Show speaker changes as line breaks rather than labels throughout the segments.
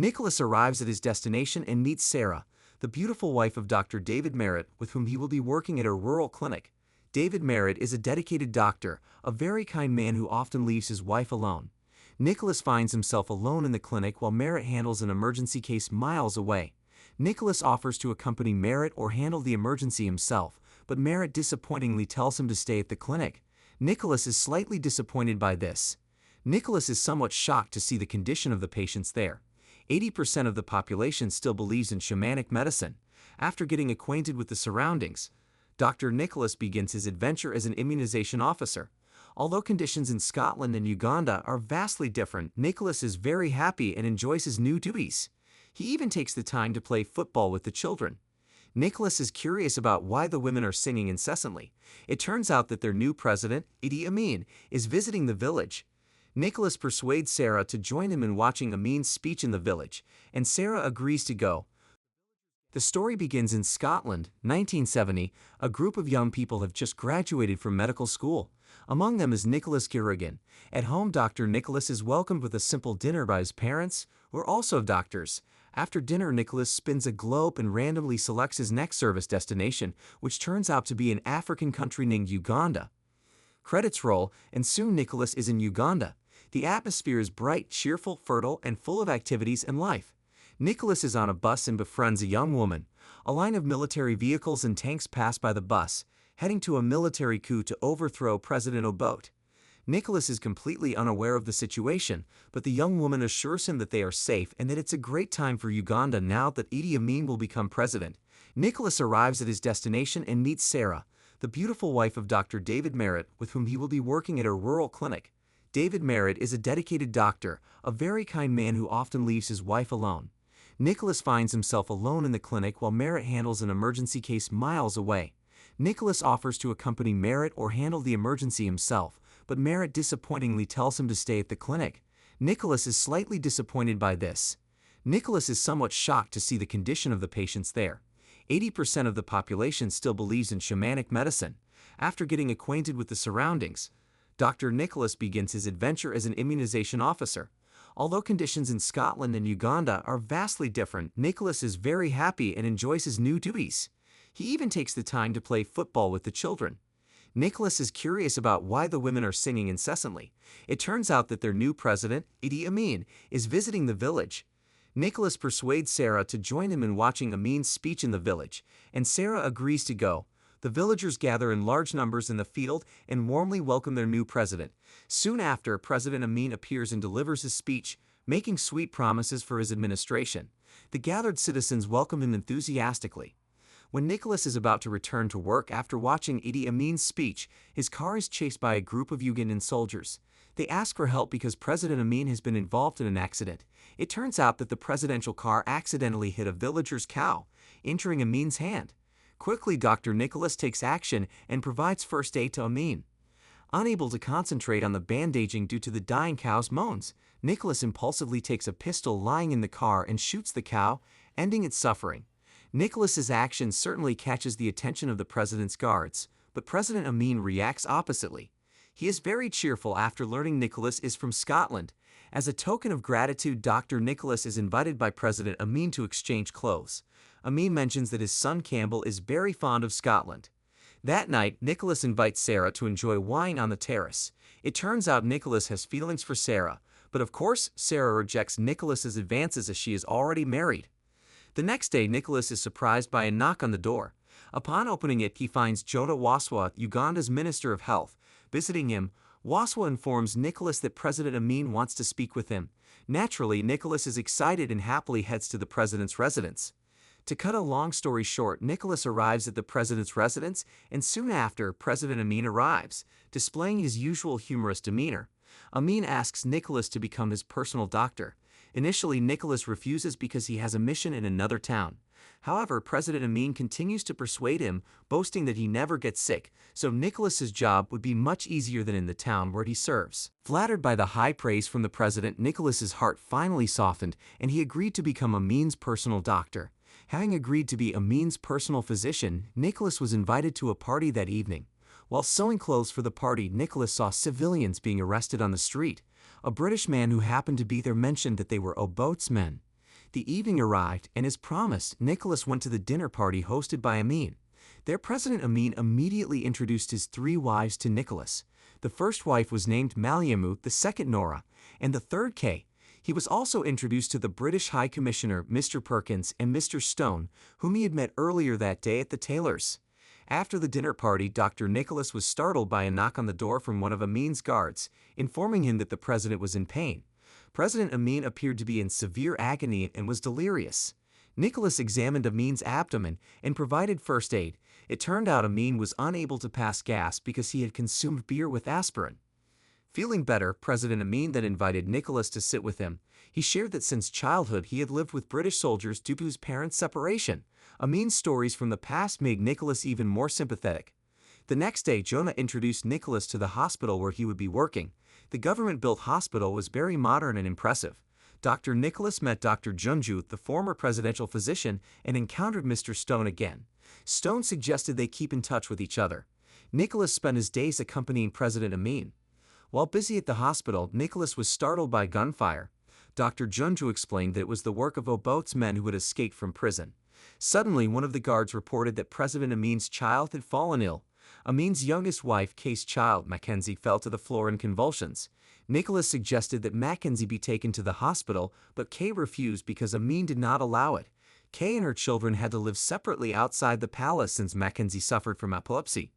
Nicholas arrives at his destination and meets Sarah, the beautiful wife of Dr. David Merritt, with whom he will be working at a rural clinic. David Merritt is a dedicated doctor, a very kind man who often leaves his wife alone. Nicholas finds himself alone in the clinic while Merritt handles an emergency case miles away. Nicholas offers to accompany Merritt or handle the emergency himself, but Merritt disappointingly tells him to stay at the clinic. Nicholas is slightly disappointed by this. Nicholas is somewhat shocked to see the condition of the patients there. 80% of the population still believes in shamanic medicine. After getting acquainted with the surroundings, Dr. Nicholas begins his adventure as an immunization officer. Although conditions in Scotland and Uganda are vastly different, Nicholas is very happy and enjoys his new duties. He even takes the time to play football with the children. Nicholas is curious about why the women are singing incessantly. It turns out that their new president, Idi Amin, is visiting the village. Nicholas persuades Sarah to join him in watching Amin's speech in the village, and Sarah agrees to go. The story begins in Scotland, 1970. A group of young people have just graduated from medical school. Among them is Nicholas Garrigan. At home, Dr. Nicholas is welcomed with a simple dinner by his parents, who are also doctors. After dinner, Nicholas spins a globe and randomly selects his next service destination, which turns out to be an African country named Uganda. Credits roll, and soon Nicholas is in Uganda. The atmosphere is bright, cheerful, fertile, and full of activities and life. Nicholas is on a bus and befriends a young woman. A line of military vehicles and tanks pass by the bus, heading to a military coup to overthrow President Obote. Nicholas is completely unaware of the situation, but the young woman assures him that they are safe and that it's a great time for Uganda now that Idi Amin will become president. Nicholas arrives at his destination and meets Sarah, the beautiful wife of Dr. David Merritt, with whom he will be working at a rural clinic. David Merritt is a dedicated doctor, a very kind man who often leaves his wife alone. Nicholas finds himself alone in the clinic while Merritt handles an emergency case miles away. Nicholas offers to accompany Merritt or handle the emergency himself, but Merritt disappointingly tells him to stay at the clinic. Nicholas is slightly disappointed by this. Nicholas is somewhat shocked to see the condition of the patients there. 80% of the population still believes in shamanic medicine. After getting acquainted with the surroundings, Dr. Nicholas begins his adventure as an immunization officer. Although conditions in Scotland and Uganda are vastly different, Nicholas is very happy and enjoys his new duties. He even takes the time to play football with the children. Nicholas is curious about why the women are singing incessantly. It turns out that their new president, Idi Amin, is visiting the village. Nicholas persuades Sarah to join him in watching Amin's speech in the village, and Sarah agrees to go. The villagers gather in large numbers in the field and warmly welcome their new president. Soon after, President Amin appears and delivers his speech, making sweet promises for his administration. The gathered citizens welcome him enthusiastically. When Nicholas is about to return to work after watching Idi Amin's speech, his car is chased by a group of Ugandan soldiers. They ask for help because President Amin has been involved in an accident. It turns out that the presidential car accidentally hit a villager's cow, injuring Amin's hand. Quickly, Dr. Nicholas takes action and provides first aid to Amin. Unable to concentrate on the bandaging due to the dying cow's moans, Nicholas impulsively takes a pistol lying in the car and shoots the cow, ending its suffering. Nicholas's action certainly catches the attention of the president's guards, but President Amin reacts oppositely. He is very cheerful after learning Nicholas is from Scotland. As a token of gratitude, Dr. Nicholas is invited by President Amin to exchange clothes. Amin mentions that his son Campbell is very fond of Scotland. That night, Nicholas invites Sarah to enjoy wine on the terrace. It turns out Nicholas has feelings for Sarah, but of course, Sarah rejects Nicholas's advances as she is already married. The next day, Nicholas is surprised by a knock on the door. Upon opening it, he finds Jota Waswa, Uganda's Minister of Health, visiting him. Waswa informs Nicholas that President Amin wants to speak with him. Naturally, Nicholas is excited and happily heads to the president's residence. To cut a long story short, Nicholas arrives at the president's residence, and soon after, President Amin arrives, displaying his usual humorous demeanor. Amin asks Nicholas to become his personal doctor. Initially, Nicholas refuses because he has a mission in another town. However, President Amin continues to persuade him, boasting that he never gets sick, so Nicholas's job would be much easier than in the town where he serves. Flattered by the high praise from the president, Nicholas's heart finally softened, and he agreed to become Amin's personal doctor. Having agreed to be Amin's personal physician, Nicholas was invited to a party that evening. While sewing clothes for the party, Nicholas saw civilians being arrested on the street. A British man who happened to be there mentioned that they were Obote's men. The evening arrived, and as promised, Nicholas went to the dinner party hosted by Amin. There, President Amin immediately introduced his 3 wives to Nicholas. The first wife was named Maliamu, the second Nora, and the third Kay. He was also introduced to the British High Commissioner, Mr. Perkins, and Mr. Stone, whom he had met earlier that day at the tailor's. After the dinner party, Dr. Nicholas was startled by a knock on the door from one of Amin's guards, informing him that the president was in pain. President Amin appeared to be in severe agony and was delirious. Nicholas examined Amin's abdomen and provided first aid. It turned out Amin was unable to pass gas because he had consumed beer with aspirin. Feeling better, President Amin then invited Nicholas to sit with him. He shared that since childhood he had lived with British soldiers due to his parents' separation. Amin's stories from the past made Nicholas even more sympathetic. The next day, Jonah introduced Nicholas to the hospital where he would be working. The government-built hospital was very modern and impressive. Dr. Nicholas met Dr. Junju, the former presidential physician, and encountered Mr. Stone again. Stone suggested they keep in touch with each other. Nicholas spent his days accompanying President Amin. While busy at the hospital, Nicholas was startled by gunfire. Dr. Junju explained that it was the work of Obote's men who had escaped from prison. Suddenly, one of the guards reported that President Amin's child had fallen ill. Amin's youngest wife, Kay's child, Mackenzie, fell to the floor in convulsions. Nicholas suggested that Mackenzie be taken to the hospital, but Kay refused because Amin did not allow it. Kay and her children had to live separately outside the palace since Mackenzie suffered from epilepsy.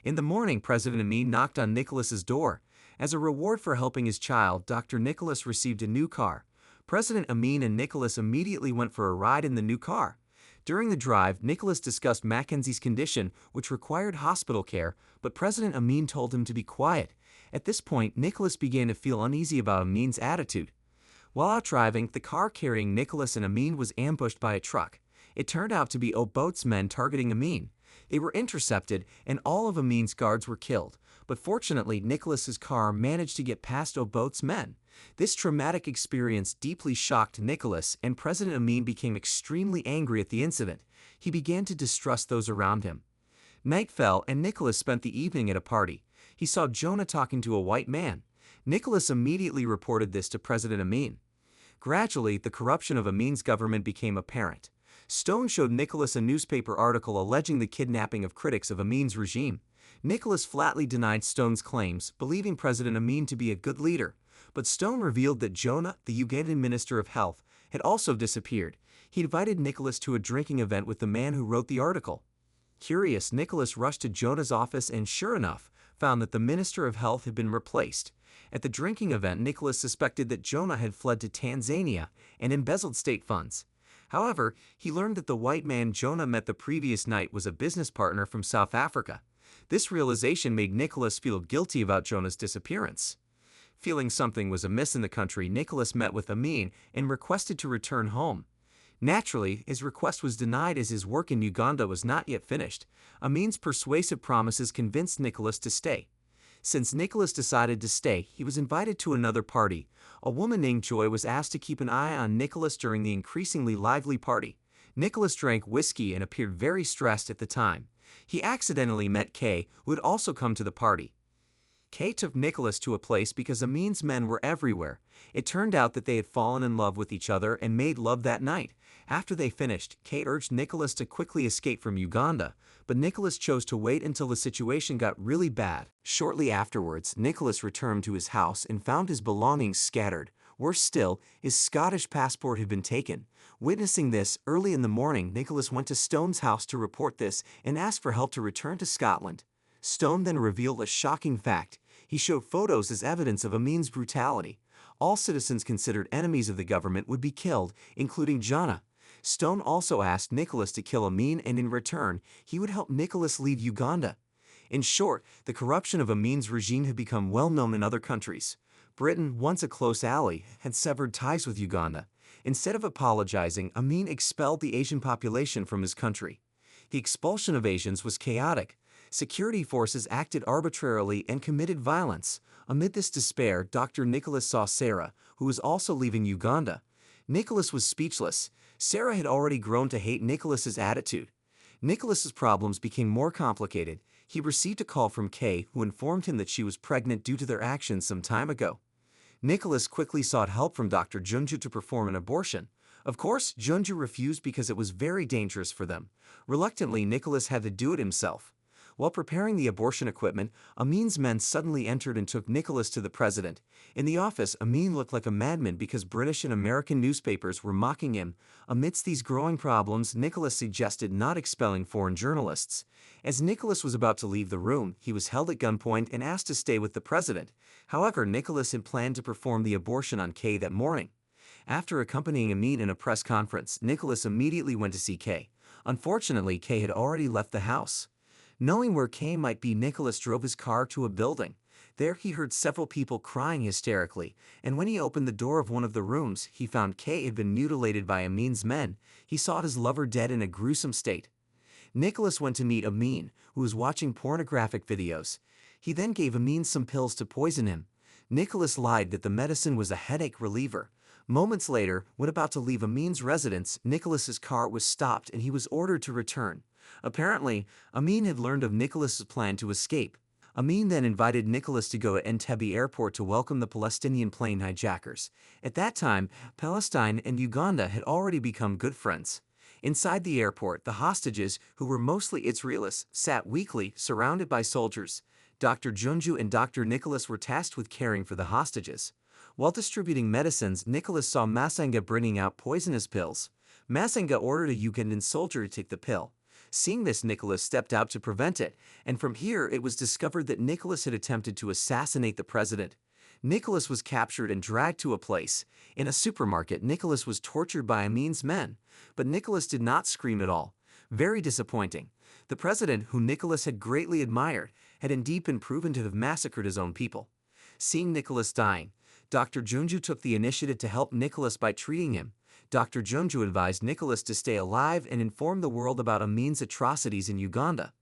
In the morning, President Amin knocked on Nicholas's door. As a reward for helping his child, Dr. Nicholas received a new car. President Amin and Nicholas immediately went for a ride in the new car. During the drive, Nicholas discussed Mackenzie's condition, which required hospital care, but President Amin told him to be quiet. At this point, Nicholas began to feel uneasy about Amin's attitude. While out driving, the car carrying Nicholas and Amin was ambushed by a truck. It turned out to be Obote's men targeting Amin. They were intercepted, and all of Amin's guards were killed. But fortunately, Nicholas's car managed to get past Obote's men. This traumatic experience deeply shocked Nicholas, and President Amin became extremely angry at the incident. He began to distrust those around him. Night fell, and Nicholas spent the evening at a party. He saw Jonah talking to a white man. Nicholas immediately reported this to President Amin. Gradually, the corruption of Amin's government became apparent. Stone showed Nicholas a newspaper article alleging the kidnapping of critics of Amin's regime. Nicholas flatly denied Stone's claims, believing President Amin to be a good leader. But Stone revealed that Jonah, the Ugandan Minister of Health, had also disappeared. He invited Nicholas to a drinking event with the man who wrote the article. Curious, Nicholas rushed to Jonah's office and, sure enough, found that the Minister of Health had been replaced. At the drinking event, Nicholas suspected that Jonah had fled to Tanzania and embezzled state funds. However, he learned that the white man Jonah met the previous night was a business partner from South Africa. This realization made Nicholas feel guilty about Jonah's disappearance. Feeling something was amiss in the country, Nicholas met with Amin and requested to return home. Naturally, his request was denied as his work in Uganda was not yet finished. Amin's persuasive promises convinced Nicholas to stay. Since Nicholas decided to stay, he was invited to another party. A woman named Joy was asked to keep an eye on Nicholas during the increasingly lively party. Nicholas drank whiskey and appeared very stressed at the time. He accidentally met Kay, who had also come to the party. Kay took Nicholas to a place because Amin's men were everywhere. It turned out that they had fallen in love with each other and made love that night. After they finished, Kay urged Nicholas to quickly escape from Uganda, but Nicholas chose to wait until the situation got really bad. Shortly afterwards, Nicholas returned to his house and found his belongings scattered. Worse still, his Scottish passport had been taken. Witnessing this, early in the morning, Nicholas went to Stone's house to report this and asked for help to return to Scotland. Stone then revealed a shocking fact. He showed photos as evidence of Amin's brutality. All citizens considered enemies of the government would be killed, including Jonah. Stone also asked Nicholas to kill Amin, and in return, he would help Nicholas leave Uganda. In short, the corruption of Amin's regime had become well known in other countries. Britain, once a close ally, had severed ties with Uganda. Instead of apologizing, Amin expelled the Asian population from his country. The expulsion of Asians was chaotic. Security forces acted arbitrarily and committed violence. Amid this despair, Dr. Nicholas saw Sarah, who was also leaving Uganda. Nicholas was speechless. Sarah had already grown to hate Nicholas's attitude. Nicholas's problems became more complicated. He received a call from Kay, who informed him that she was pregnant due to their actions some time ago. Nicholas quickly sought help from Dr. Junju to perform an abortion. Of course, Junju refused because it was very dangerous for them. Reluctantly, Nicholas had to do it himself. While preparing the abortion equipment, Amin's men suddenly entered and took Nicholas to the president. In the office, Amin looked like a madman because British and American newspapers were mocking him. Amidst these growing problems, Nicholas suggested not expelling foreign journalists. As Nicholas was about to leave the room, he was held at gunpoint and asked to stay with the president. However, Nicholas had planned to perform the abortion on Kay that morning. After accompanying Amin in a press conference, Nicholas immediately went to see Kay. Unfortunately, Kay had already left the house. Knowing where Kay might be, Nicholas drove his car to a building. There he heard several people crying hysterically, and when he opened the door of one of the rooms, he found Kay had been mutilated by Amin's men. He saw his lover dead in a gruesome state. Nicholas went to meet Amin, who was watching pornographic videos. He then gave Amin some pills to poison him. Nicholas lied that the medicine was a headache reliever. Moments later, when about to leave Amin's residence, Nicholas's car was stopped and he was ordered to return. Apparently, Amin had learned of Nicholas's plan to escape. Amin then invited Nicholas to go to Entebbe airport to welcome the Palestinian plane hijackers. At that time, Palestine and Uganda had already become good friends. Inside the airport, the hostages, who were mostly Israelis, sat weakly, surrounded by soldiers. Dr. Junju and Dr. Nicholas were tasked with caring for the hostages. While distributing medicines, Nicholas saw Masenga bringing out poisonous pills. Masenga ordered a Ugandan soldier to take the pill. Seeing this, Nicholas stepped out to prevent it, and from here it was discovered that Nicholas had attempted to assassinate the president. Nicholas was captured and dragged to a place. In a supermarket, Nicholas was tortured by Amin's men, but Nicholas did not scream at all. Very disappointing. The president, who Nicholas had greatly admired, had indeed been proven to have massacred his own people. Seeing Nicholas dying, Dr. Junju took the initiative to help Nicholas by treating him. Dr. Junju advised Nicholas to stay alive and inform the world about Amin's atrocities in Uganda.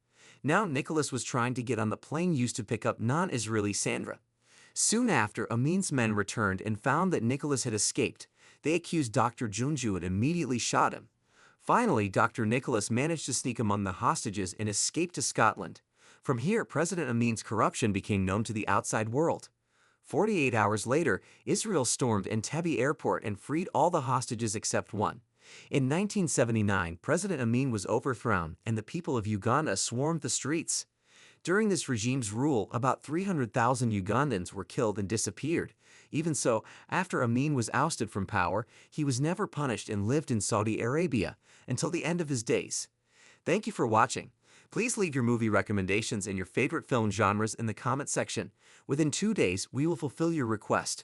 Now Nicholas was trying to get on the plane used to pick up non-Israeli Sandra. Soon after, Amin's men returned and found that Nicholas had escaped. They accused Dr. Junju and immediately shot him. Finally, Dr. Nicholas managed to sneak among the hostages and escape to Scotland. From here, President Amin's corruption became known to the outside world. 48 hours later, Israel stormed Entebbe airport and freed all the hostages except one. In 1979, President Amin was overthrown and the people of Uganda swarmed the streets. During this regime's rule, about 300,000 Ugandans were killed and disappeared. Even so, after Amin was ousted from power, he was never punished and lived in Saudi Arabia until the end of his days. Thank you for watching. Please leave your movie recommendations and your favorite film genres in the comment section. Within 2 days, we will fulfill your request.